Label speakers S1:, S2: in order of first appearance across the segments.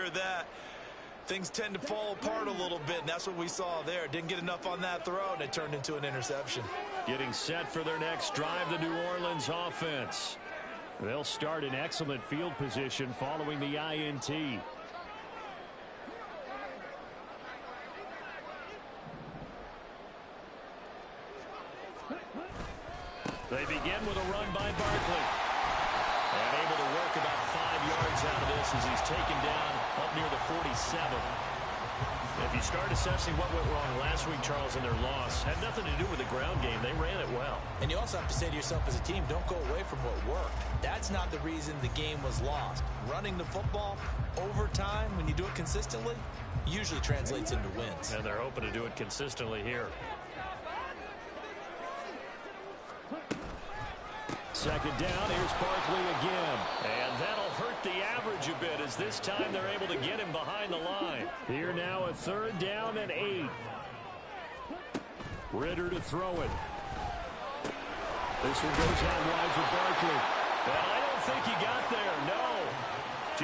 S1: hear that. Things tend to fall apart a little bit, and that's what we saw there. Didn't get enough on that throw, and it turned into an interception.
S2: Getting set for their next drive, the New Orleans offense. They'll start in excellent field position following the INT. They begin with a run by Barkley. And able to work about 5 yards out of this as he's taken down up near the 47. If you start assessing what went wrong last week, Charles, in their loss, had nothing to do with the ground game. They ran it well.
S1: And you also have to say to yourself as a team, don't go away from what worked. That's not the reason the game was lost. Running the football over time, when you do it consistently, usually translates into wins.
S2: And they're hoping to do it consistently here. Second down, here's Barkley again. And that'll hurt the average a bit as this time they're able to get him behind the line. Here now a 3rd down and 8. Ridder to throw it. This one goes out wide for Barkley. And I don't think he got there, no.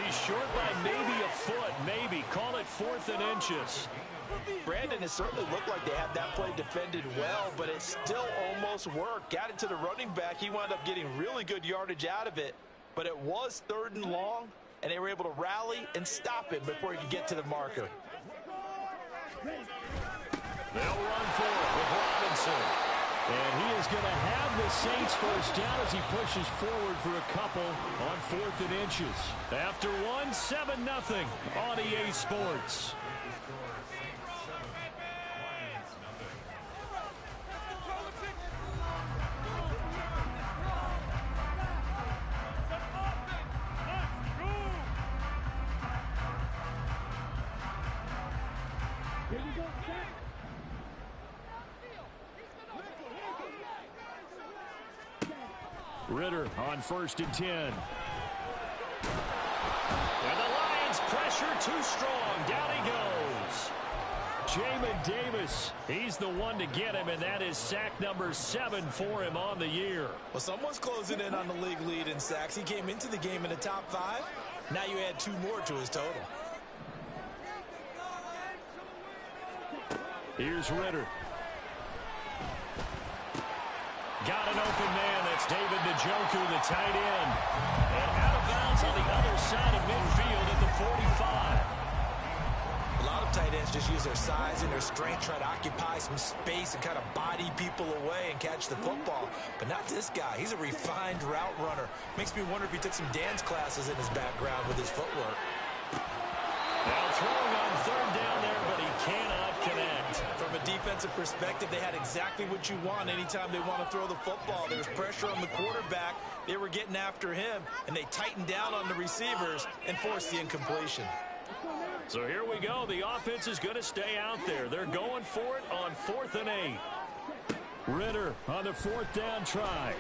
S2: He's short by maybe a foot, maybe. Call it 4th and inches.
S1: Brandon, it certainly looked like they had that play defended well, but it still almost worked. Got it to the running back. He wound up getting really good yardage out of it, but it was 3rd and long, and they were able to rally and stop him before he could get to the marker.
S2: They'll run for it with Robinson. And he is going to have the Saints first down as he pushes forward for a couple on 4th and inches. After 7-0 on EA Sports. Ridder on 1st and 10. And the Lions pressure too strong. Down he goes. Jamin Davis, he's the one to get him, and that is sack number 7 for him on the year.
S1: Well, someone's closing in on the league lead in sacks. He came into the game in the top 5. Now you add 2 more to his total.
S2: Here's Ridder. Got an open man. That's David Njoku, the tight end. And out of bounds on the other side of midfield at the 45.
S1: A lot of tight ends just use their size and their strength, try to occupy some space and kind of body people away and catch the football. But not this guy. He's a refined route runner. Makes me wonder if he took some dance classes in his background with his footwork.
S2: Now throwing on 3rd down there, but he cannot connect.
S1: From a defensive perspective, they had exactly what you want anytime they want to throw the football. There was pressure on the quarterback. They were getting after him, and they tightened down on the receivers and forced the incompletion.
S2: So here we go. The offense is going to stay out there. They're going for it on 4th and 8. Ridder on the 4th down try.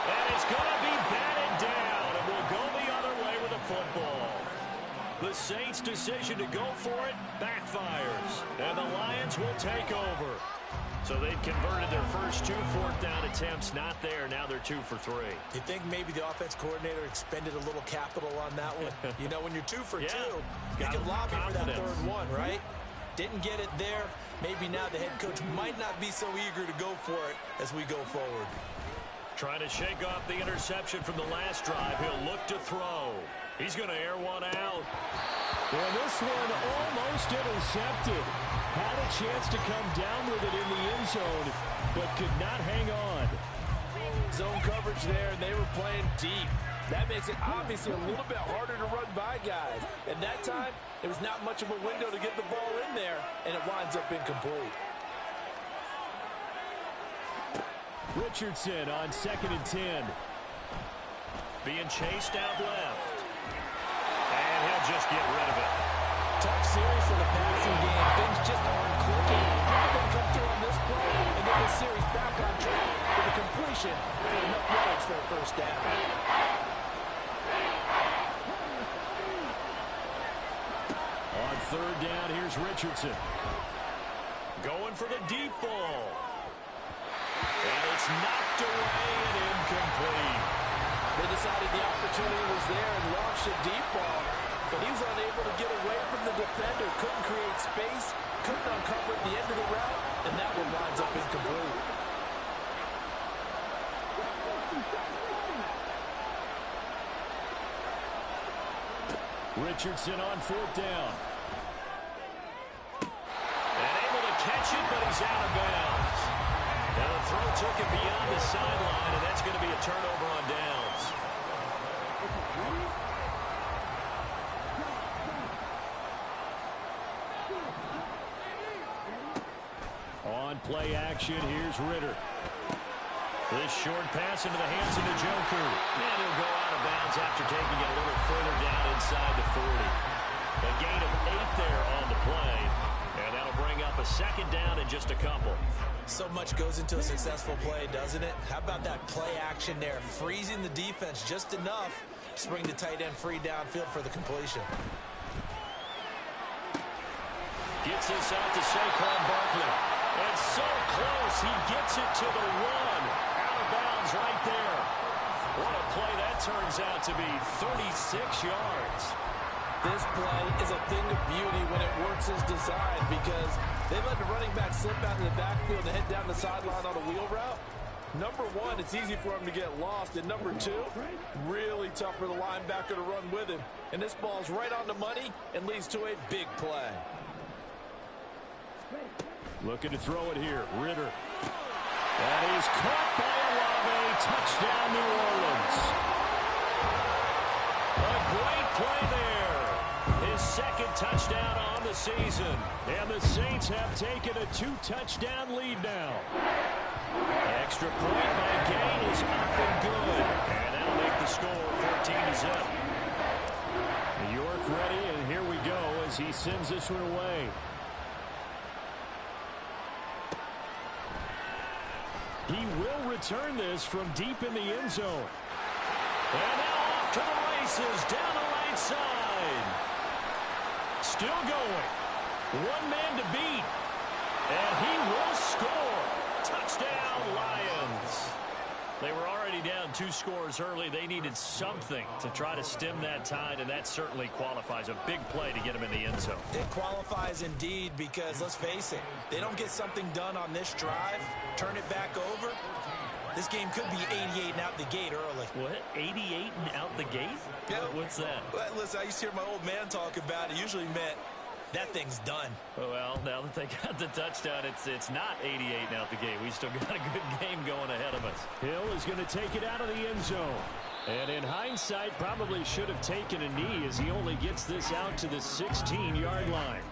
S2: And it's going to be batted down, and we'll go the other way with the football. The Saints' decision to go for it backfires, and the Lions will take over. So they've converted their first 2 4th down attempts. Not there. Now they're 2 for 3.
S1: You think maybe the offense coordinator expended a little capital on that one? You know, when you're 2 for 2, you can lobby for that 3rd one, right? Didn't get it there. Maybe now the head coach might not be so eager to go for it as we go forward.
S2: Trying to shake off the interception from the last drive. He'll look to throw. He's going to air one out. And this one almost intercepted. Had a chance to come down with it in the end zone, but could not hang on.
S1: Zone coverage there, and they were playing deep. That makes it obviously a little bit harder to run by guys. And that time, there was not much of a window to get the ball in there, and it winds up incomplete.
S2: Richardson on 2nd and 10. Being chased out left. And he'll just get rid of it.
S1: Tough series for the passing game. Things just aren't clicking. They come through on this play and get the series back on track with a completion for enough yards for a first down.
S2: On 3rd down, here's Richardson. Going for the deep ball. And it's knocked away and incomplete.
S1: They decided the opportunity was there and launched a deep ball.
S2: Richardson on 4th down. And able to catch it, but he's out of bounds. Now the throw took him beyond the sideline, and that's going to be a turnover on downs. On play action, here's Ritter. This short pass into the hands of Njoku. And he'll go out of bounds after taking it a little further down inside the 40. A gain of 8 there on the play. And that'll bring up a 2nd down and just a couple.
S1: So much goes into a successful play, doesn't it? How about that play action there? Freezing the defense just enough to bring the tight end free downfield for the completion.
S2: Gets this out to Saquon Barkley. And so close, he gets it to the 1. Out of bounds right there. What a play that turns out to be, 36 yards.
S1: This play is a thing of beauty when it works as designed because they let the running back slip out of the backfield and head down the sideline on a wheel route. Number one, it's easy for him to get lost. And number two, really tough for the linebacker to run with him. And this ball's right on the money and leads to a big play.
S2: Looking to throw it here. Ritter. That is caught by Olave. Touchdown, New Orleans. A great play there. His 2nd touchdown on the season. And the Saints have taken a 2-touchdown lead now. Extra point by Gain is up and good. And that'll make the score 14-0. York ready, and here we go as he sends this one away. He will return this from deep in the end zone. And now off to the races down the right side. Still going. 1 man to beat. And he will score. Touchdown, Lions. They were already down 2 scores early. They needed something to try to stem that tide, and that certainly qualifies. A big play to get them in the end zone.
S1: It qualifies indeed because, let's face it, they don't get something done on this drive, turn it back over, this game could be 88 and out the gate early.
S2: What? 88 and out the gate?
S1: Yeah.
S2: What's that?
S1: Well, listen, I used to hear my old man talk about it. Usually meant that thing's done.
S2: Well, now that they got the touchdown, it's not 88 and out the gate. We still got a good game going ahead of us. Hill is going to take it out of the end zone. And in hindsight, probably should have taken a knee as he only gets this out to the 16-yard line.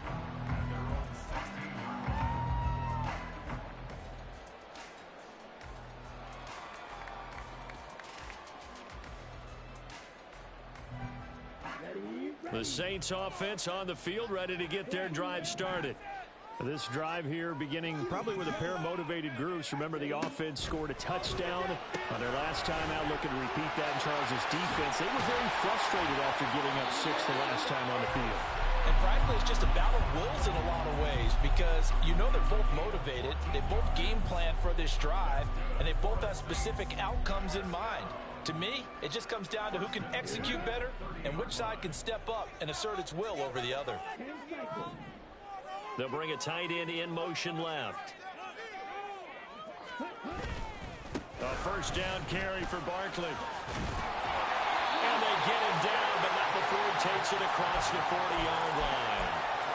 S2: The Saints offense on the field, ready to get their drive started. This drive here beginning probably with a pair of motivated groups. Remember, the offense scored a touchdown on their last time out. Looking to repeat that in Charles' defense. They were very frustrated after giving up 6 the last time on the field.
S1: And frankly, it's just a battle of wills in a lot of ways because you know they're both motivated. They both game plan for this drive, and they both have specific outcomes in mind. To me, it just comes down to who can execute better and which side can step up and assert its will over the other.
S2: They'll bring a tight end in motion left. A 1st down carry for Barkley. And they get him down, but not before he takes it across the 40-yard line.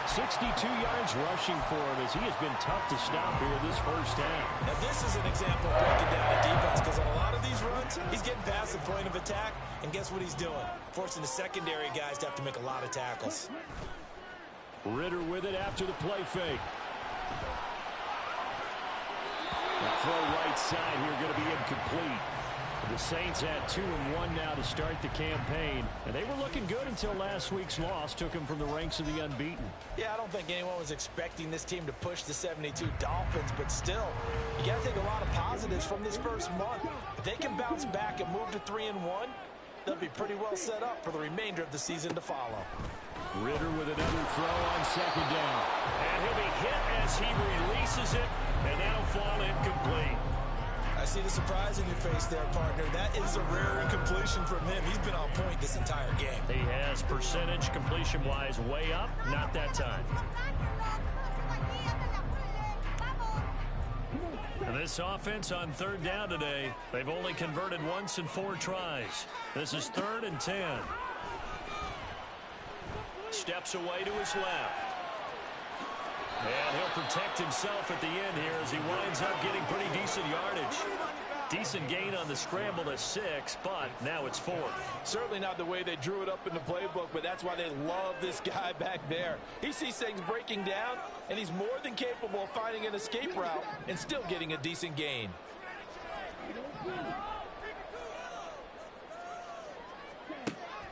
S2: 62 yards rushing for him as he has been tough to stop here this first half.
S1: Now this is an example of breaking down a defense because on a lot of these runs, he's getting past the point of attack, and guess what he's doing? Forcing the secondary guys to have to make a lot of tackles.
S2: Ritter with it after the play fake. The throw right side here going to be incomplete. The Saints had 2-1 now to start the campaign, and they were looking good until last week's loss took them from the ranks of the unbeaten.
S1: Yeah, I don't think anyone was expecting this team to push the 72 Dolphins, but still, you got to take a lot of positives from this first month. If they can bounce back and move to 3-1, they'll be pretty well set up for the remainder of the season to follow.
S2: Ritter with another throw on 2nd down. And he'll be hit as he releases it, and that'll fall incomplete.
S1: I see the surprise in your face there, partner. That is a rare incompletion from him. He's been on point this entire game.
S2: He has percentage completion-wise way up. Not that time. And this offense on 3rd down today, they've only converted once in 4 tries. This is 3rd and 10. steps away to his left. And he'll protect himself at the end here as he winds up getting pretty decent yardage. Decent gain on the scramble to 6, but now it's 4th.
S1: Certainly not the way they drew it up in the playbook, but that's why they love this guy back there. He sees things breaking down, and he's more than capable of finding an escape route and still getting a decent gain.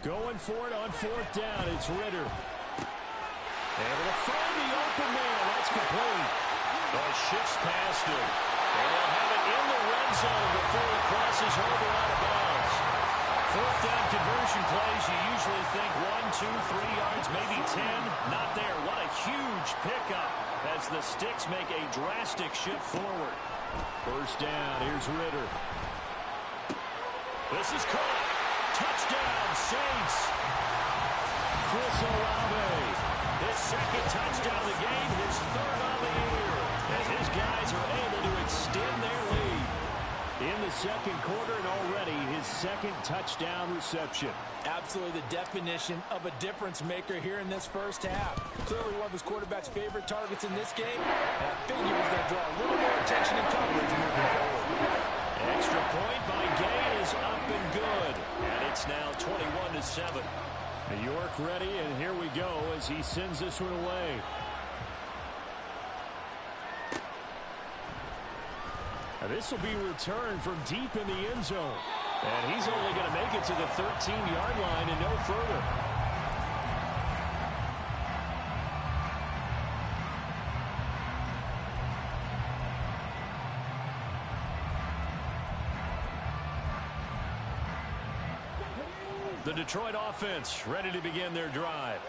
S2: Going for it on 4th down, it's Ritter. Able to find the open man. That's complete. Well, shifts past him. And they'll have it in the red zone before he crosses over out of bounds. 4th down conversion plays, you usually think 1, 2, 3 yards, maybe 10. Not there. What a huge pickup as the Sticks make a drastic shift forward. 1st down. Here's Ritter. This is caught. Touchdown, Saints. Chris Olave. His 2nd touchdown of the game, his 3rd on the year. And his guys are able to extend their lead. In the 2nd quarter and already his 2nd touchdown reception.
S1: Absolutely the definition of a difference maker here in this first half. Clearly one of his quarterback's favorite targets in this game. And I figure he's going to draw a little more attention and coverage moving forward.
S2: Extra point by Gay is up and good. And it's now 21-7. New York ready, and here we go as he sends this one away. Now this will be returned from deep in the end zone. And he's only going to make it to the 13-yard line and no further. The Detroit offense ready to begin their drive.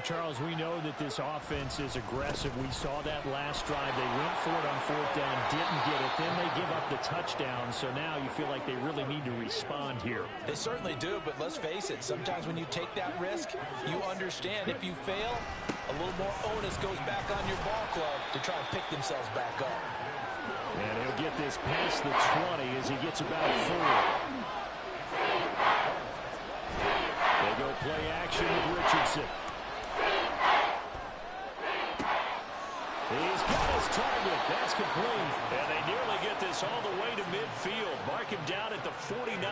S3: Charles, we know that this offense is aggressive. We saw that last drive. They went for it on 4th down, didn't get it. Then they give up the touchdown. So now you feel like they really need to respond here.
S1: They certainly do, but let's face it. Sometimes when you take that risk, you understand if you fail, a little more onus goes back on your ball club to try and pick themselves back up.
S2: And he'll get this past the 20 as he gets about 4. They go play action with Richardson. He's got his target. That's complete. And they nearly get this all the way to midfield. Mark him down at the 49.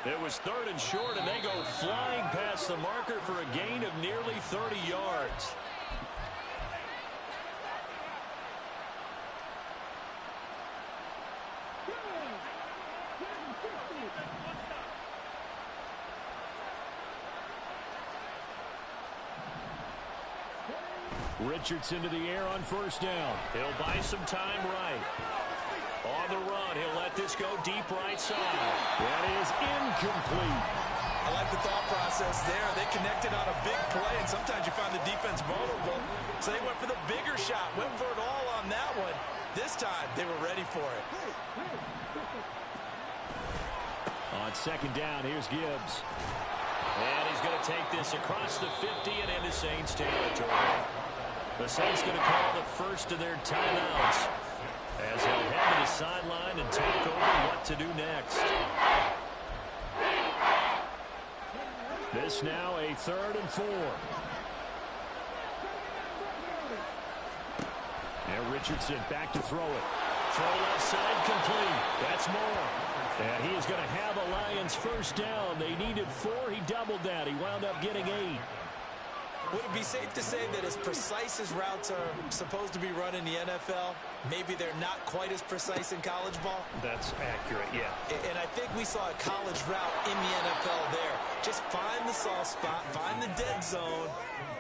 S2: It was 3rd and short, and they go flying past the marker for a gain of nearly 30 yards. Richardson to the air on 1st down. He'll buy some time right. On the run, he'll let this go deep right side. That is incomplete.
S1: I like the thought process there. They connected on a big play, and sometimes you find the defense vulnerable. So they went for the bigger shot, went for it all on that one. This time, they were ready for it.
S2: On 2nd down, here's Gibbs. And he's going to take this across the 50 and into Saints territory. The Saints going to call the first of their timeouts as they'll head to the sideline and talk over what to do next. This now a 3rd and 4. And Richardson back to throw it. Throw left side complete. That's more. And he is going to have a Lions 1st down. They needed 4. He doubled that. He wound up getting 8.
S1: Would it be safe to say that as precise as routes are supposed to be run in the NFL, maybe they're not quite as precise in college ball?
S3: That's accurate, yeah.
S1: And I think we saw a college route in the NFL there. Just find the soft spot, find the dead zone,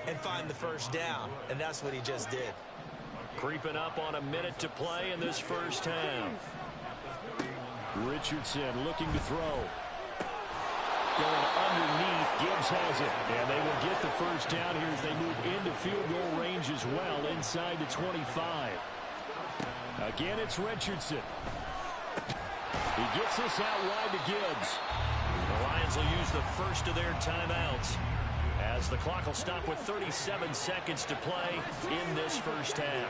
S1: and find the 1st down. And that's what he just did.
S2: Creeping up on a minute to play in this first half.
S3: Richardson looking to throw. Going underneath, Gibbs has it. And they will get the 1st down here as they move into field goal range as well, inside the 25. Again, it's Richardson. He gets this out wide to Gibbs.
S2: The Lions will use the first of their timeouts as the clock will stop with 37 seconds to play in this first half.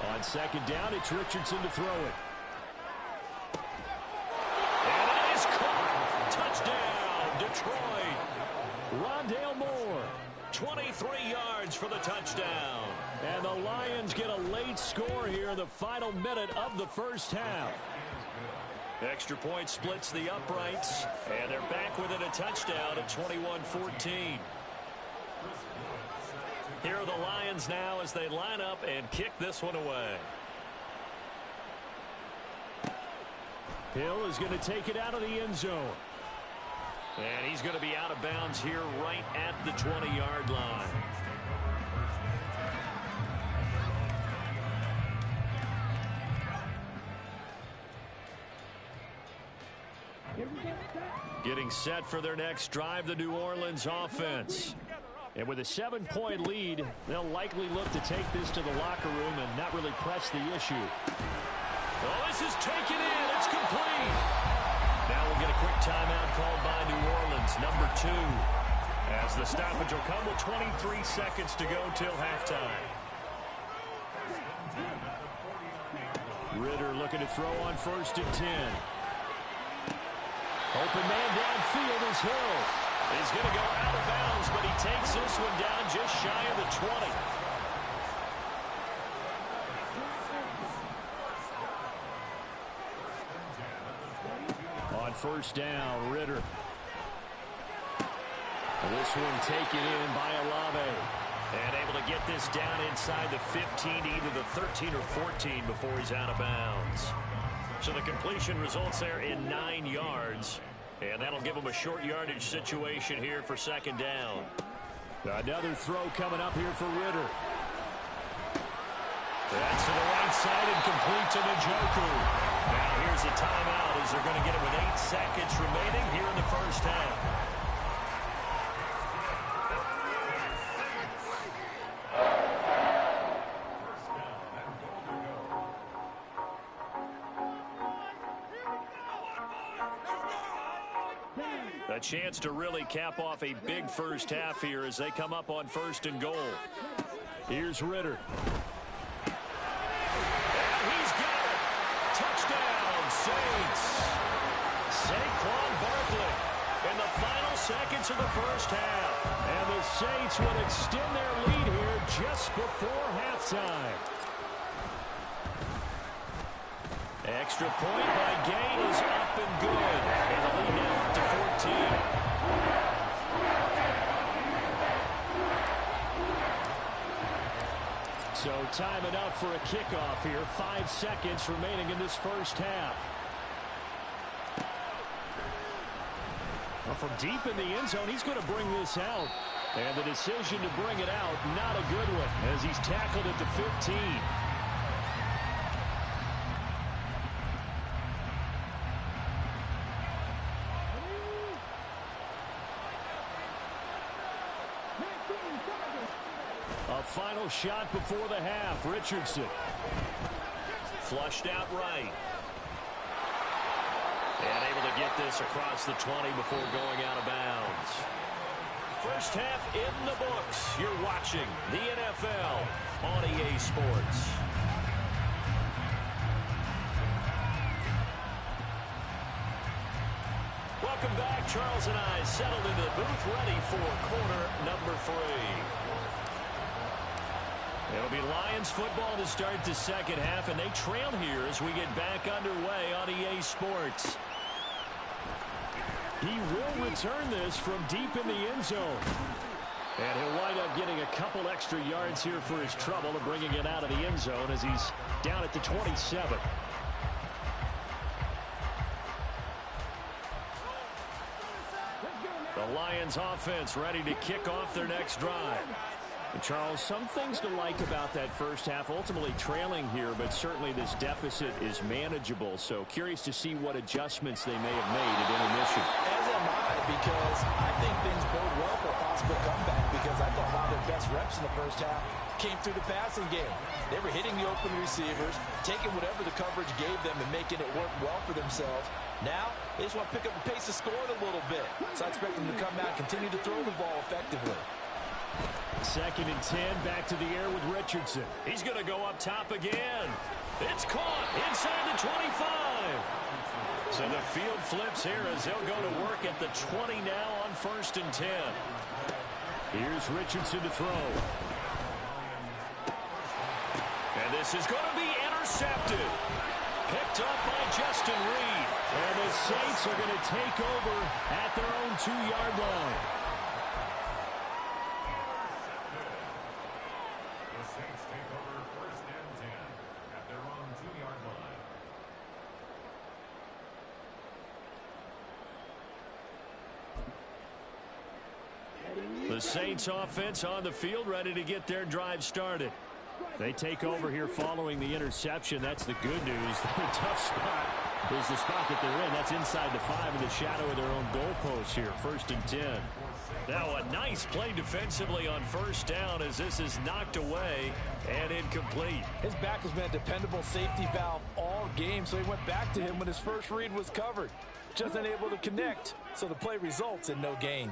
S3: On 2nd down, it's Richardson to throw it.
S2: Detroit. Rondale Moore, 23 yards for the touchdown.
S3: And the Lions get a late score here in the final minute of the first half.
S2: Extra point splits the uprights, and they're back within a touchdown at 21-14. Here are the Lions now as they line up and kick this one away.
S3: Hill is going to take it out of the end zone.
S2: And he's going to be out of bounds here right at the 20-yard line. Getting set for their next drive, the New Orleans offense.
S3: And with a 7-point lead, they'll likely look to take this to the locker room and not really press the issue.
S2: Oh, this is taken in. It's complete. Now we'll get a quick timeout called by New Orleans, number 2. As the stoppage will come with 23 seconds to go till halftime.
S3: Ridder looking to throw on 1st and 10. Open man downfield is Hill.
S2: He's going to go out of bounds, but he takes this one down just shy of the 20.
S3: On 1st down, Ridder. This one taken in by Olave.
S2: And able to get this down inside the 15 to either the 13 or 14 before he's out of bounds. So the completion results there in 9 yards. And that'll give him a short yardage situation here for 2nd down.
S3: Another throw coming up here for Ridder.
S2: That's to the right side and complete to Njoku. Now here's a timeout as they're going to get it with 8 seconds remaining here in the first half. A chance to really cap off a big first half here as they come up on 1st and goal.
S3: Here's Ridder.
S2: And he's got it. Touchdown, Saints. Saquon Barkley in the final seconds of the first half.
S3: And the Saints will extend their lead here just before halftime.
S2: Extra point by Gain is up and good. And the lead now up to 14.
S3: So time enough for a kickoff here. 5 seconds remaining in this first half. Well, from deep in the end zone, he's going to bring this out. And the decision to bring it out, not a good one, as he's tackled at the 15. Final shot before the half. Richardson.
S2: Flushed out right. And able to get this across the 20 before going out of bounds. First half in the books. You're watching the NFL on EA Sports. Welcome back. Charles and I settled into the booth ready for quarter number 3. It'll be Lions football to start the second half, and they trail here as we get back underway on EA Sports.
S3: He will return this from deep in the end zone. And he'll wind up getting a couple extra yards here for his trouble of bringing it out of the end zone as he's down at the 27.
S2: The Lions offense ready to kick off their next drive.
S3: And Charles, some things to like about that first half. Ultimately trailing here, but certainly this deficit is manageable. So curious to see what adjustments they may have made at intermission.
S1: As am I, because I think things bode well for a possible comeback, because I thought a lot of their best reps in the first half came through the passing game. They were hitting the open receivers, taking whatever the coverage gave them and making it work well for themselves. Now, they just want to pick up the pace of scoring a little bit. So I expect them to come out and continue to throw the ball effectively.
S3: 2nd and 10, back to the air with Richardson.
S2: He's going to go up top again. It's caught inside the 25. So the field flips here as they'll go to work at the 20 now on 1st and 10.
S3: Here's Richardson to throw.
S2: And this is going to be intercepted. Picked up by Justin Reed.
S3: And the Saints are going to take over at their own 2-yard line.
S4: The Saints take over 1st and 10 at their own 2-yard line.
S3: The Saints offense on the field, ready to get their drive started. They take over here following the interception. That's the good news. The tough spot is the spot that they're in. That's inside the 5 in the shadow of their own goalpost here. 1st and 10.
S2: Now a nice play defensively on 1st down as this is knocked away and incomplete.
S1: His back has been a dependable safety valve all game, so he went back to him when his first read was covered. Just unable to connect, so the play results in no gain.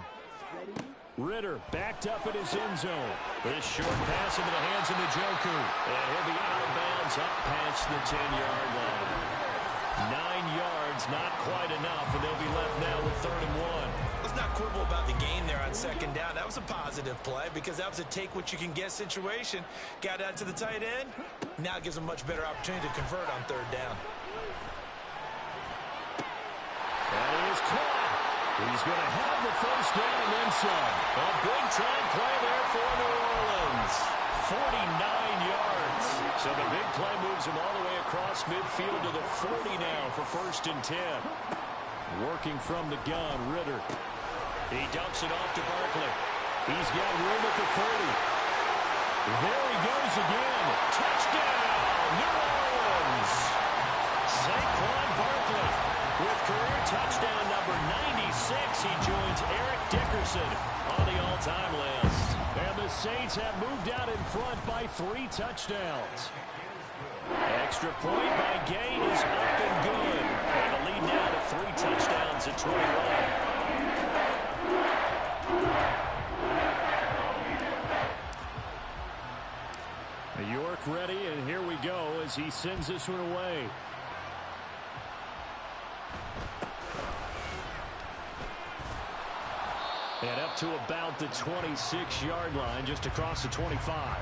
S3: Ridder backed up in his end zone.
S2: This short pass into the hands of Njoku. And he'll be out of bounds up past the 10-yard line. 9 yards, not quite enough, and they'll be left now with 3rd and 1.
S1: Let's not quibble about the gain there on 2nd down. That was a positive play because that was a take-what-you-can-get situation. Got out to the tight end. Now it gives them a much better opportunity to convert on 3rd down.
S3: That is caught. He's going to have the 1st down and then some.
S2: A big-time play there for New Orleans. 49 yards. So the big play moves him all the way across midfield to the 40 now for 1st and 10.
S3: Working from the gun, Ridder.
S2: He dumps it off to Barkley.
S3: He's got room at the 30. There he goes again.
S2: Touchdown, New Orleans. Saquon Barkley with career touchdown number 96. He joins Eric Dickerson on the all-time list.
S3: And the Saints have moved out in front by 3 touchdowns.
S2: Extra point by Gay is up and good. And the lead now to 3 touchdowns at 21.
S3: York ready, and here we go as he sends this one away. And up to about the 26-yard line, just across the 25.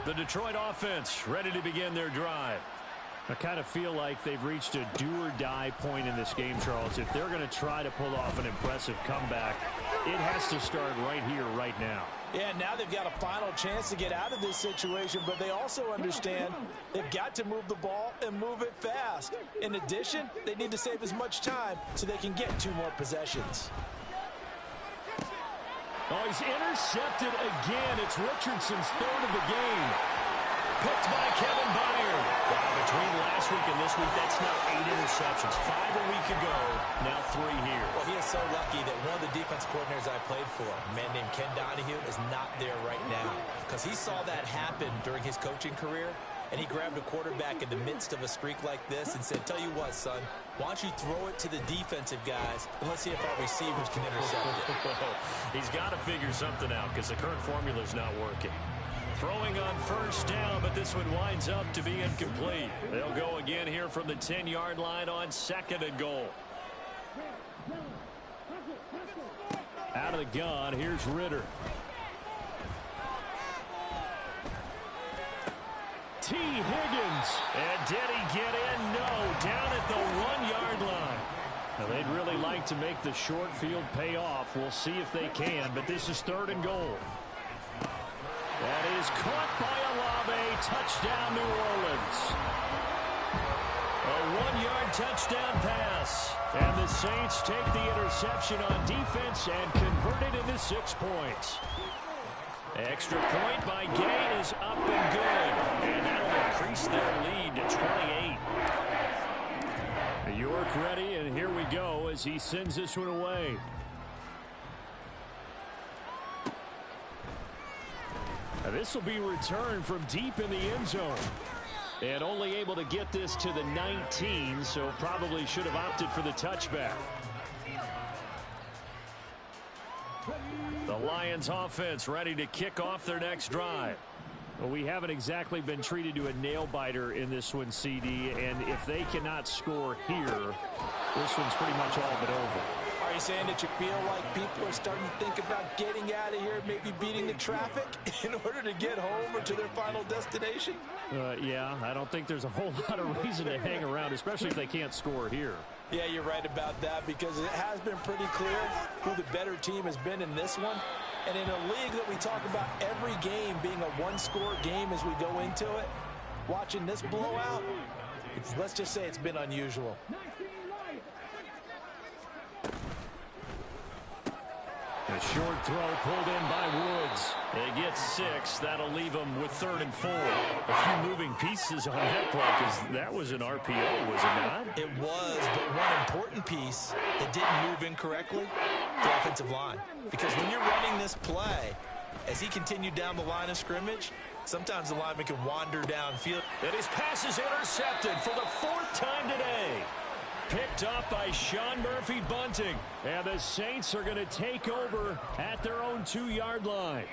S2: The Detroit offense ready to begin their drive.
S3: I kind of feel like they've reached a do-or-die point in this game, Charles. If they're going to try to pull off an impressive comeback, it has to start right here, right now.
S1: Yeah, now they've got a final chance to get out of this situation, but they also understand they've got to move the ball and move it fast. In addition, they need to save as much time so they can get 2 more possessions.
S3: Oh, he's intercepted again. It's Richardson's 3rd of the game.
S2: Picked by Kevin Byard. Wow, between last week and this week, that's now 8 interceptions. 5 a week ago, now 3 here.
S1: Well, he is so lucky that one of the defense coordinators I played for, a man named Ken Donahue, is not there right now. Because he saw that happen during his coaching career, and he grabbed a quarterback in the midst of a streak like this and said, tell you what, son, why don't you throw it to the defensive guys, and let's see if our receivers can intercept it.
S2: He's got to figure something out because the current formula is not working. Throwing on 1st down, but this one winds up to be incomplete. They'll go again here from the 10-yard line on 2nd and goal.
S3: Out of the gun, here's Ridder. T. Higgins.
S2: And did he get in? No, down at the 1-yard line.
S3: Now, they'd really like to make the short field pay off. We'll see if they can, but this is 3rd and goal. That is caught by Olave. Touchdown, New Orleans.
S2: A 1-yard touchdown pass.
S3: And the Saints take the interception on defense and convert it into 6 points.
S2: Extra point by Gay is up and good. And that'll increase their lead to 28.
S3: York ready, and here we go as he sends this one away. This will be returned from deep in the end zone. And only able to get this to the 19, so probably should have opted for the touchback. The Lions offense ready to kick off their next drive. Well, we haven't exactly been treated to a nail-biter in this one, CD, and if they cannot score here, this one's pretty much all but over.
S1: Are you saying that you feel like people are starting to think about getting out of here, maybe beating the traffic in order to get home or to their final destination?
S3: Yeah, I don't think there's a whole lot of reason to hang around, especially if they can't score here.
S1: Yeah, you're right about that because it has been pretty clear who the better team has been in this one. And in a league that we talk about every game being a one-score game as we go into it, watching this blowout, let's just say it's been unusual.
S3: A short throw pulled in by Woods. They get 6. That'll leave them with 3rd and 4. A few moving pieces on that play because that was an RPO, was it not?
S1: It was, but one important piece that didn't move incorrectly, the offensive line. Because when you're running this play, as he continued down the line of scrimmage, sometimes the lineman can wander downfield.
S3: And his pass is intercepted for the 4th time today. Picked up by Sean Murphy-Bunting. And the Saints are going to take over at their own 2-yard line.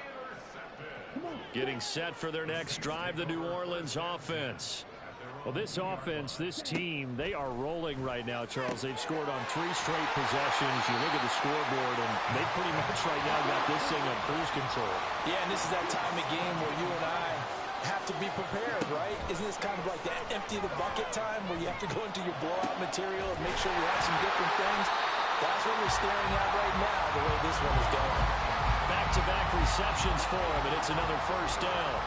S3: Getting set for their next drive, the New Orleans offense. Well, this offense, this team, they are rolling right now, Charles. They've scored on 3 straight possessions. You look at the scoreboard, and they pretty much right now got this thing on cruise control.
S1: Yeah, and this is that time of game where you and I have to be prepared, right? Isn't this kind of like that empty the bucket time where you have to go into your blowout material and make sure you have some different things? That's what we're staring at right now, the way this one is going.
S3: Back-to-back receptions for him, and it's another 1st down.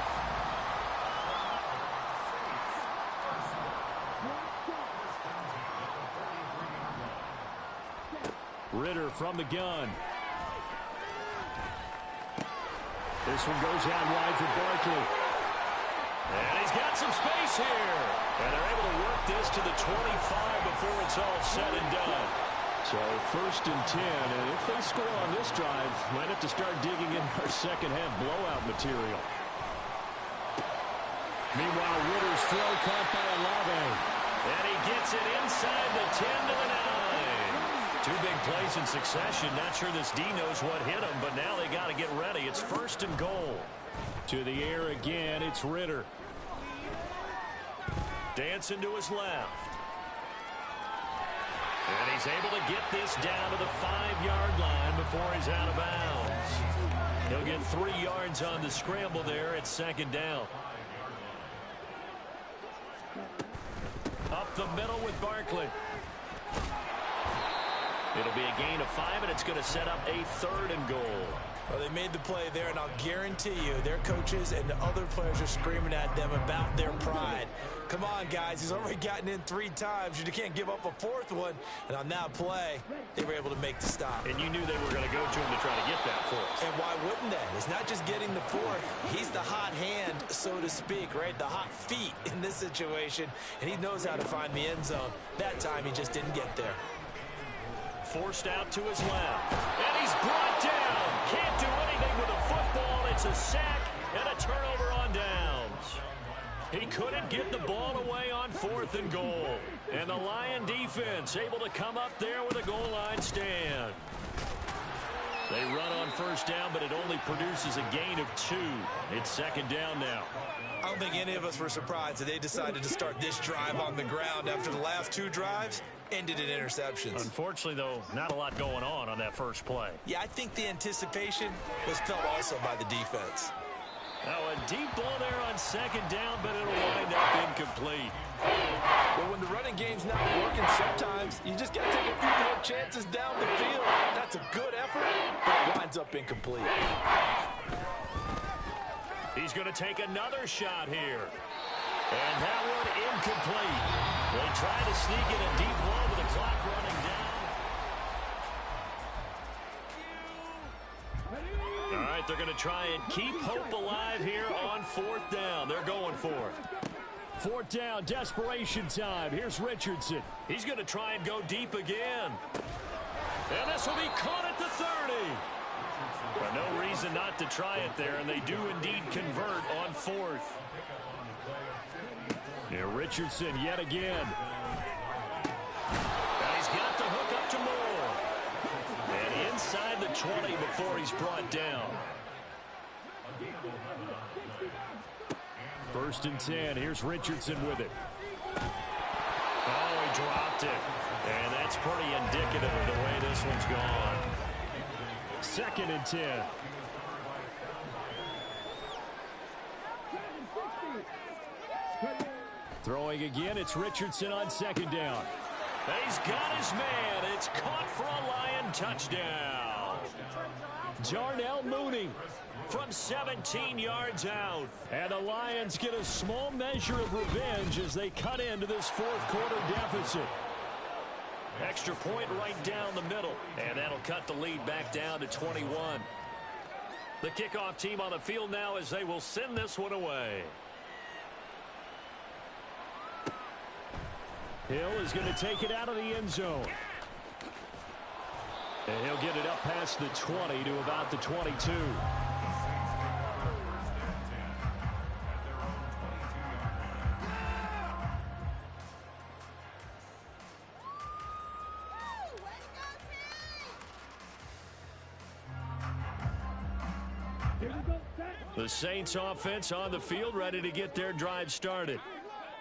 S3: Ridder from the gun. This one goes out wide for Barkley. And he's got some space here. And they're able to work this to the 25 before it's all said and done. So 1st and 10, and if they score on this drive, might have to start digging in our second-half blowout material. Meanwhile, Ridder's throw caught by Olave.
S2: And he gets it inside the 10 to the 9. 2 big plays in succession. Not sure this D knows what hit him, but now they got to get ready. It's 1st and goal.
S3: To the air again, it's Ridder.
S2: Dancing to his left. And he's able to get this down to the 5-yard line before he's out of bounds. He'll get 3 yards on the scramble there at 2nd down. Up the middle with Barkley. It'll be a gain of 5, and it's going to set up a 3rd and goal.
S1: Well, they made the play there, and I'll guarantee you their coaches and the other players are screaming at them about their pride. Come on, guys. He's already gotten in 3 times. You can't give up a 4th one. And on that play, they were able to make the stop.
S2: And you knew they were going to go to him to try to get that 4th.
S1: And why wouldn't they? It's not just getting the 4th. He's the hot hand, so to speak, right? The hot feet in this situation. And he knows how to find the end zone. That time, he just didn't get there.
S2: Forced out to his left. And he's brought down. Can't do anything with a football. It's a sack and a turnover on downs. He couldn't get the ball away on 4th and goal. And the Lion defense able to come up there with a goal line stand. They run on 1st down, but it only produces a gain of 2. It's 2nd down now.
S1: I don't think any of us were surprised that they decided to start this drive on the ground after the last 2 drives ended in interceptions.
S2: Unfortunately, though, not a lot going on that first play.
S1: Yeah, I think the anticipation was felt also by the defense.
S2: Now a deep ball there on 2nd down, but it'll wind up incomplete.
S1: Well, when the running game's not working, sometimes you just got to take a few more chances down the field. That's a good effort, but it winds up incomplete.
S2: He's going to take another shot here. And that one incomplete. They try to sneak in a deep ball with the clock running down. All right, they're going to try and keep hope alive here on 4th down. They're going for it.
S3: 4th down, desperation time. Here's Richardson.
S2: He's going to try and go deep again. And this will be caught at the 30. But no reason not to try it there, and they do indeed convert on 4th.
S3: Yeah, Richardson yet again.
S2: And he's got the hook up to Moore. And inside the 20 before he's brought down.
S3: First and 10. Here's Richardson with it.
S2: Oh, he dropped it. And that's pretty indicative of the way this one's gone.
S3: Second and 10. Throwing again, it's Richardson on second down.
S2: He's got his man. It's caught for a Lion touchdown.
S3: Darnell Mooney
S2: From 17 yards out.
S3: And the Lions get a small measure of revenge as they cut into this fourth quarter deficit.
S2: Extra point right down the middle. And that'll cut the lead back down to 21. The kickoff team on the field now as they will send this one away.
S3: Hill is going to take it out of the end zone. And he'll get it up past the 20 to about the 22. The Saints offense on the field, ready to get their drive started.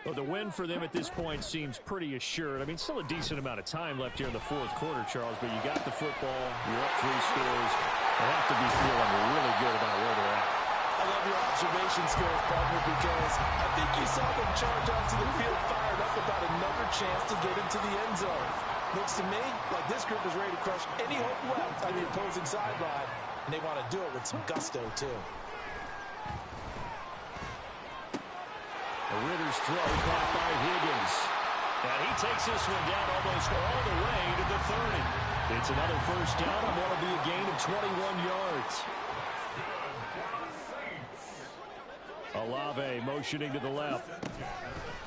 S3: Well, the win for them at this point seems pretty assured. I mean, still a decent amount of time left here in the fourth quarter, Charles, but you got the football, you're up 3 scores. They have to be feeling really good about where they're at.
S1: I love your observation skills, partner, because I think you saw them charge onto the field fired up about another chance to get into the end zone. Looks to me like this group is ready to crush any hope left on the opposing sideline, and they want to do it with some gusto, too.
S3: Ritter's throw caught by Higgins.
S2: And he takes this one down almost all the way to the 30.
S3: It's another first down, and that'll be a gain of 21 yards. Olave motioning to the left.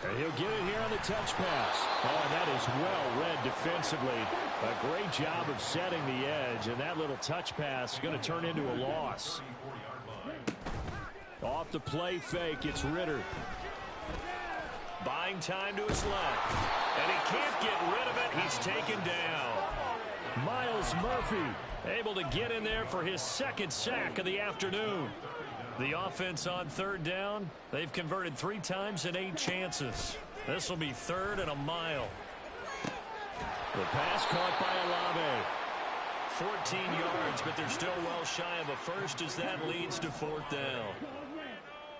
S3: And he'll get it here on the touch pass. Oh, and that is well read defensively. A great job of setting the edge, and that little touch pass is going to turn into a loss. Off the play fake, it's Ritter.
S2: Buying time to his left. And he can't get rid of it. He's taken down.
S3: Myles Murphy able to get in there for his second sack of the afternoon.
S2: The offense on third down, they've converted 3 times in 8 chances. This will be 3rd and a mile.
S3: The pass caught by Olave.
S2: 14 yards, but they're still well shy of a first as that leads to 4th down.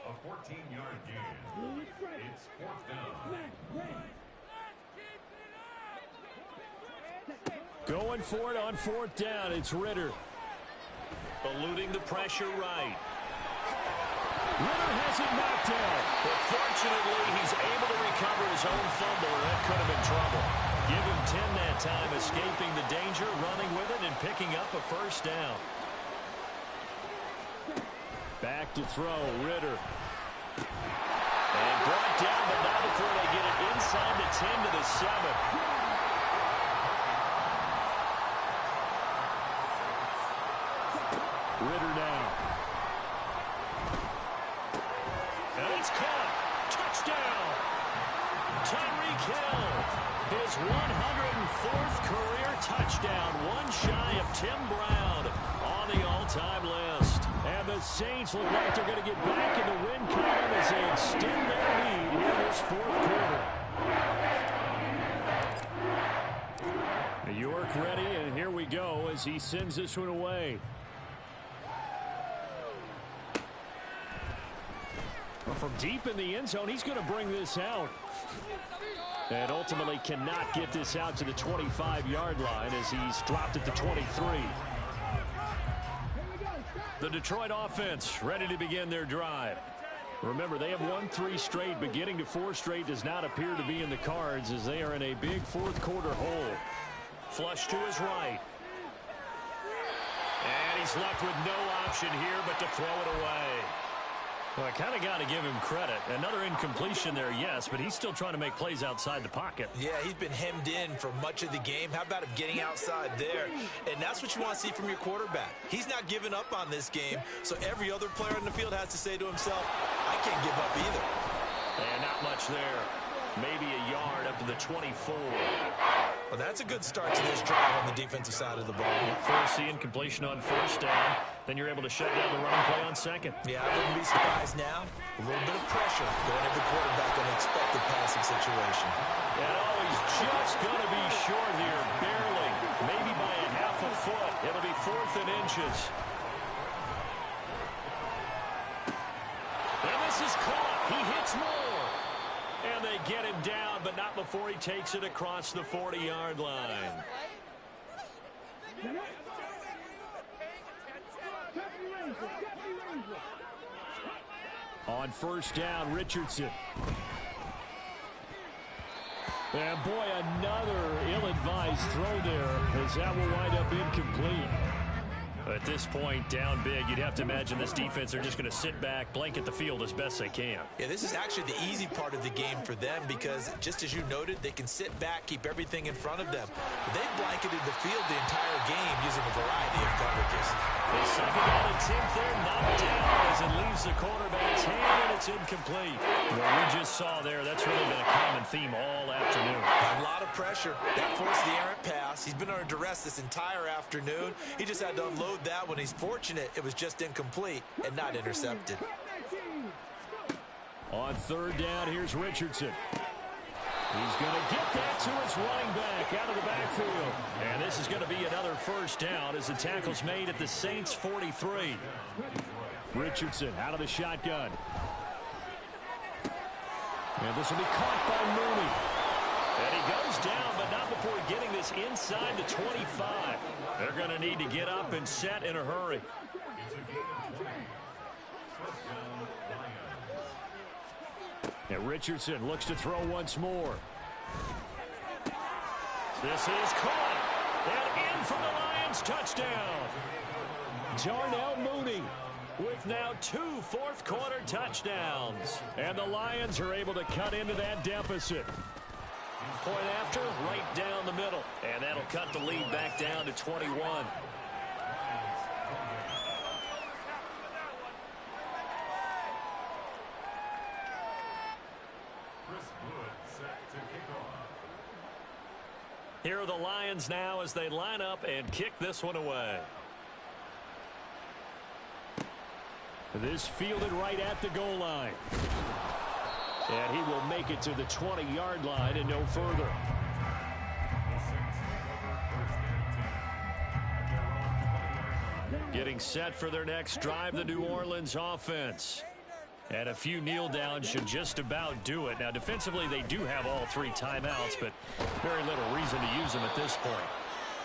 S4: A 14-yard gain. It's 4th down.
S3: Going for it on 4th down. It's Ritter.
S2: Eluding the pressure right.
S3: Ritter has it knocked down.
S2: But fortunately, he's able to recover his own fumble, or that could have been trouble. Give him 10 that time, escaping the danger, running with it, and picking up a first down.
S3: Back to throw, Ritter.
S2: And brought down, but not before they get it inside the 10 to the 7.
S3: Ritter now.
S2: And it's caught. Touchdown. Tyreek Hill. His 104th career touchdown. One shy of Tim Brown on the all-time list.
S3: And the Saints look like they're going to get back in the win column as they extend their lead in this fourth quarter. York ready, and here we go as he sends this one away. From deep in the end zone, he's going to bring this out. And ultimately cannot get this out to the 25-yard line as he's dropped at the 23.
S2: The Detroit offense ready to begin their drive.
S3: Remember, they have won 3 straight, but getting to 4 straight does not appear to be in the cards as they are in a big fourth quarter hole.
S2: Flush to his right. And he's left with no option here but to throw it away.
S3: Well, I kind of got to give him credit. Another incompletion there, yes, but he's still trying to make plays outside the pocket.
S1: Yeah, he's been hemmed in for much of the game. How about him getting outside there? And that's what you want to see from your quarterback. He's not giving up on this game, so every other player in the field has to say to himself, I can't give up either.
S2: And not much there. Maybe a yard up to the 24.
S1: Well, that's a good start to this drive on the defensive side of the ball.
S3: Force the incompletion on first down.
S2: then you're able to shut down the running play on second.
S1: Yeah, I wouldn't be surprised now. A little bit of pressure going at the quarterback in an expected passing situation.
S2: And he's just going to be short here, barely, maybe by a half a foot. It'll be 4th and inches. And this is caught. He hits more. And they get him down, but not before he takes it across the 40-yard line. On first down, Richardson. And boy, another ill-advised throw there, as that will wind up incomplete. At this point, down big, you'd have to imagine this defense are just going to sit back, blanket the field as best they can.
S1: Yeah, this is actually the easy part of the game for them because, just as you noted, they can sit back, keep everything in front of them. They've blanketed the field the entire game using a variety of coverages.
S2: The second down attempt there, knocked down as it leaves the quarterback's hand, and it's incomplete. What we just saw there, that's really been a common theme all afternoon.
S1: A lot of pressure. That forced the errant pass. He's been under duress this entire afternoon. He just had to unload that one. He's fortunate it was just incomplete and not intercepted.
S2: On third down, here's Richardson. He's going to get that to his running back out of the backfield. And this is going to be another first down as the tackle's made at the Saints' 43. Richardson out of the shotgun. And this will be caught by Mooney. And he goes down, but not before getting this inside the 25. They're going to need to get up and set in a hurry. And Richardson looks to throw once more. This is caught. And in for the Lions, touchdown. Darnell Mooney with now 2 fourth-quarter touchdowns. And the Lions are able to cut into that deficit. Point after, right down the middle. And that'll cut the lead back down to 21. Here are the Lions now as they line up and kick this one away. This fielded right at the goal line. And he will make it to the 20-yard line and no further. Getting set for their next drive, the New Orleans offense. And a few kneel downs should just about do it. Now, defensively, they do have all 3 timeouts, but very little reason to use them at this point.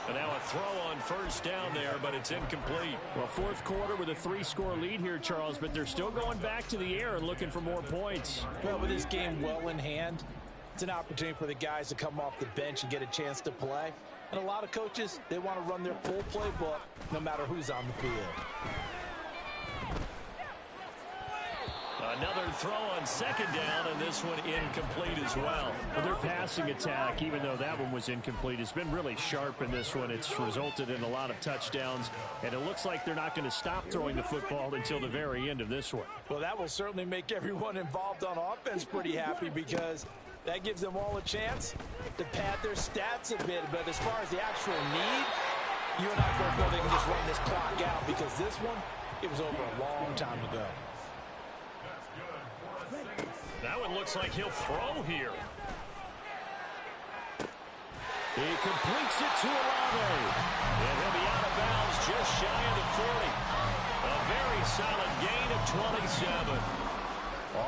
S2: And now a throw on first down there, but it's incomplete.
S3: Well, fourth quarter with a 3-score lead here, Charles, but they're still going back to the air and looking for more points.
S1: Well, with this game well in hand, it's an opportunity for the guys to come off the bench and get a chance to play. And a lot of coaches, they want to run their full playbook no matter who's on the field.
S2: Another throw on second down, and this one incomplete as well.
S3: Well, their passing attack, even though that one was incomplete, has been really sharp in this one. It's resulted in a lot of touchdowns, and it looks like they're not going to stop throwing the football until the very end of this one.
S1: Well, that will certainly make everyone involved on offense pretty happy because that gives them all a chance to pad their stats a bit. But as far as the actual need, you and I both know they can just run this clock out because this one, it was over a long time ago.
S2: That one looks like he'll throw here.
S3: He completes it to Olave.
S2: And he'll be out of bounds just shy of the 40. A very solid gain of 27.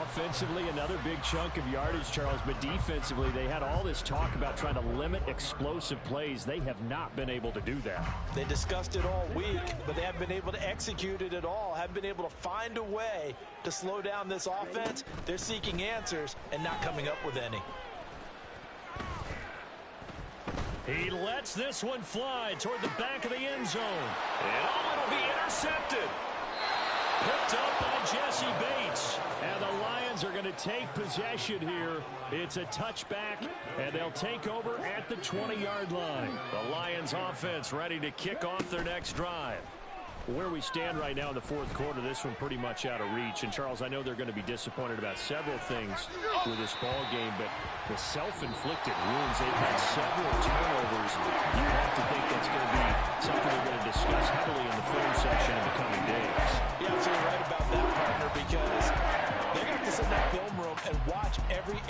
S3: Offensively, another big chunk of yardage, Charles, but defensively, they had all this talk about trying to limit explosive plays. They have not been able to do that.
S1: They discussed it all week, but they haven't been able to execute it at all, haven't been able to find a way to slow down this offense. They're seeking answers and not coming up with any.
S2: He lets this one fly toward the back of the end zone. And it'll be intercepted. Picked up by Jesse Bates.
S3: And the Lions are going to take possession here. It's a touchback, and they'll take over at the 20-yard line.
S2: The Lions offense ready to kick off their next drive.
S3: Where we stand right now in the fourth quarter, this one pretty much out of reach. And, Charles, I know they're going to be disappointed about several things with this ball game, but the self-inflicted wounds, they've had several turnovers. You have to think that's going to be something they're going to discuss heavily in the film section in the coming days.
S1: sit in that film room and watch every area.